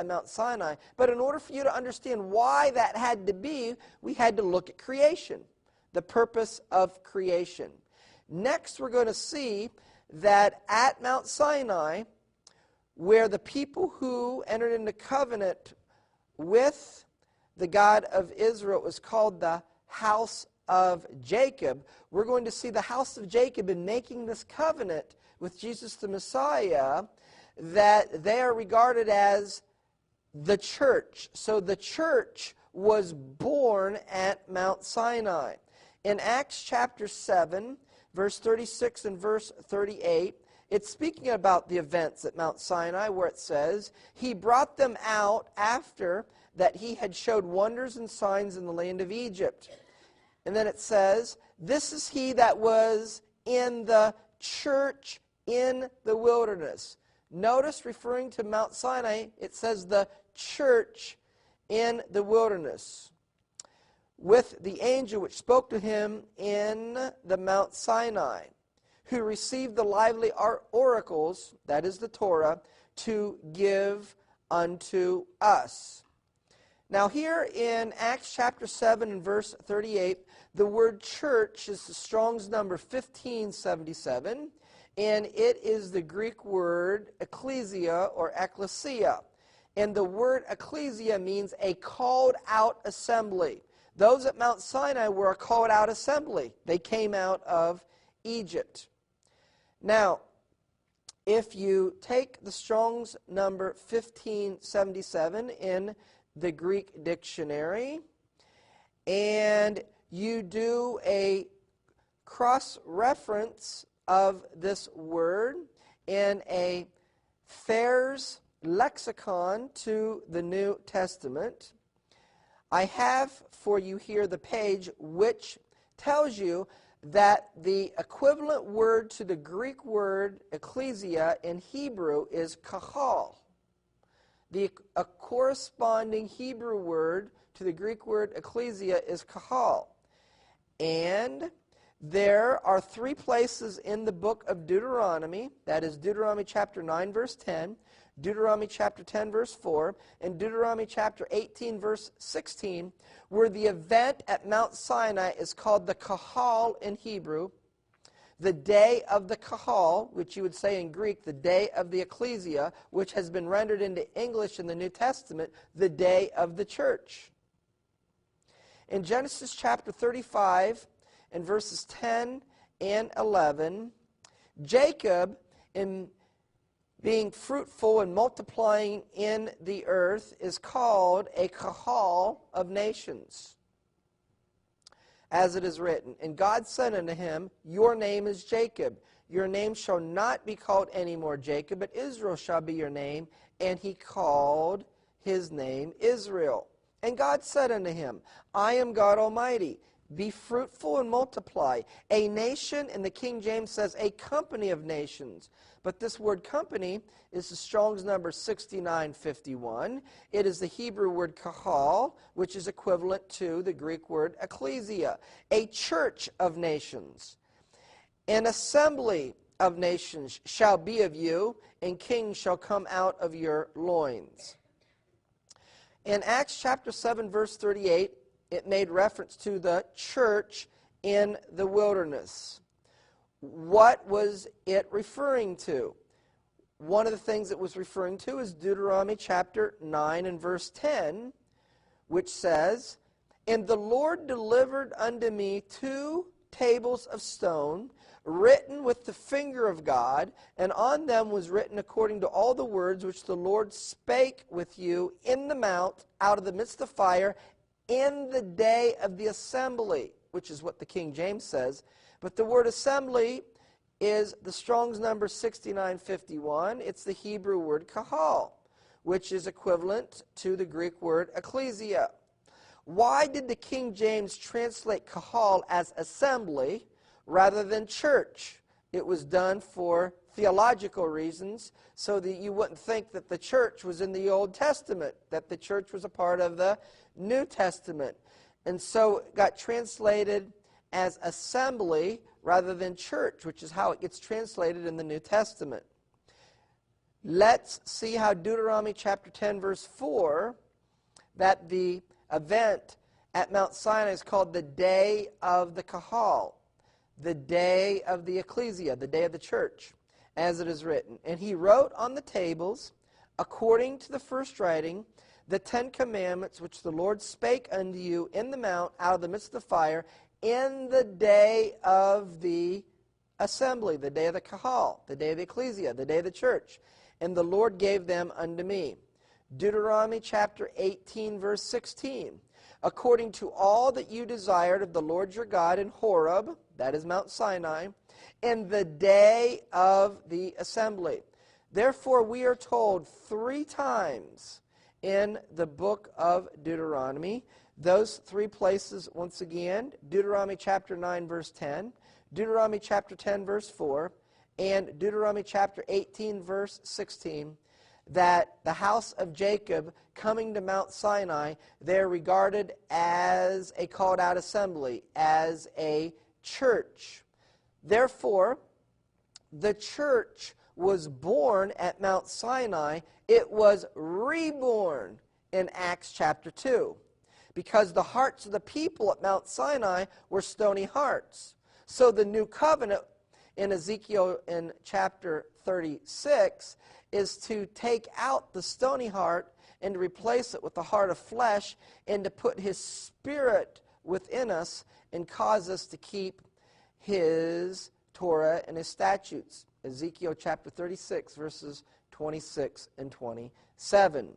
at Mount Sinai. But in order for you to understand why that had to be, we had to look at creation, the purpose of creation. Next, we're going to see that at Mount Sinai, where the people who entered into covenant with the God of Israel was called the house of Jacob, we're going to see the house of Jacob in making this covenant with Jesus the Messiah, that they are regarded as the church. So the church was born at Mount Sinai. In Acts chapter 7, verse 36 and verse 38, it's speaking about the events at Mount Sinai, where it says, He brought them out after that He had showed wonders and signs in the land of Egypt. And then it says, This is He that was in the church in the wilderness. Notice, referring to Mount Sinai, it says the church in the wilderness, with the angel which spoke to him in the Mount Sinai, who received the lively oracles, that is the Torah, to give unto us. Now here in Acts chapter 7 and verse 38, the word church is the Strong's number 1577, and it is the Greek word ecclesia or ecclesia. And the word ecclesia means a called out assembly. Those at Mount Sinai were a called out assembly. They came out of Egypt. Now, if you take the Strong's number 1577 in the Greek dictionary, and you do a cross-reference of this word in a Thayer's lexicon to the New Testament, I have for you here the page which tells you that the equivalent word to the Greek word ecclesia in Hebrew is kahal. A corresponding Hebrew word to the Greek word ecclesia is kahal. And there are 3 places in the book of Deuteronomy, that is Deuteronomy chapter 9, verse 10, Deuteronomy chapter 10, verse 4, and Deuteronomy chapter 18, verse 16, where the event at Mount Sinai is called the kahal in Hebrew, the day of the kahal, which you would say in Greek, the day of the ecclesia, which has been rendered into English in the New Testament, the day of the church. In Genesis chapter 35, in verses 10 and 11, Jacob, in being fruitful and multiplying in the earth, is called a kahal of nations, as it is written. And God said unto him, Your name is Jacob. Your name shall not be called any more Jacob, but Israel shall be your name. And he called his name Israel. And God said unto him, I am God Almighty. Be fruitful and multiply. A nation, and the King James says, a company of nations. But this word company is the Strong's number 6951. It is the Hebrew word kahal, which is equivalent to the Greek word ecclesia. A church of nations. An assembly of nations shall be of you, and kings shall come out of your loins. In Acts chapter 7, verse 38, it made reference to the church in the wilderness. What was it referring to? One of the things it was referring to is Deuteronomy chapter 9 and verse 10, which says, And the Lord delivered unto me 2 tables of stone, written with the finger of God, and on them was written according to all the words which the Lord spake with you in the mount, out of the midst of fire, in the day of the assembly, which is what the King James says. But the word assembly is the Strong's number 6951. It's the Hebrew word kahal, which is equivalent to the Greek word ecclesia. Why did the King James translate kahal as assembly rather than church? It was done for theological reasons, so that you wouldn't think that the church was in the Old Testament, that the church was a part of the New Testament. And so it got translated as assembly rather than church, which is how it gets translated in the New Testament. let's see how Deuteronomy chapter 10, verse 4, that the event at Mount Sinai is called the day of the Kahal, the day of the ecclesia, the day of the church, as it is written. And he wrote on the tables, according to the first writing, the 10 commandments which the Lord spake unto you in the mount out of the midst of the fire in the day of the assembly, the day of the Kahal, the day of the ecclesia, the day of the church. And the Lord gave them unto me. Deuteronomy chapter 18, verse 16. According to all that you desired of the Lord your God in Horeb, that is Mount Sinai, in the day of the assembly. Therefore we are told 3 times in the book of Deuteronomy, those 3 places once again, Deuteronomy chapter 9, verse 10, Deuteronomy chapter 10, verse 4, and Deuteronomy chapter 18, verse 16, that the house of Jacob coming to Mount Sinai, they're regarded as a called out assembly, as a church. Therefore, the church was born at Mount Sinai. It was reborn in Acts chapter 2, because the hearts of the people at Mount Sinai were stony hearts. So the new covenant in Ezekiel in chapter 36 is to take out the stony heart and to replace it with the heart of flesh, and to put his spirit within us and cause us to keep his Torah and his statutes. Ezekiel chapter 36, verses 26 and 27.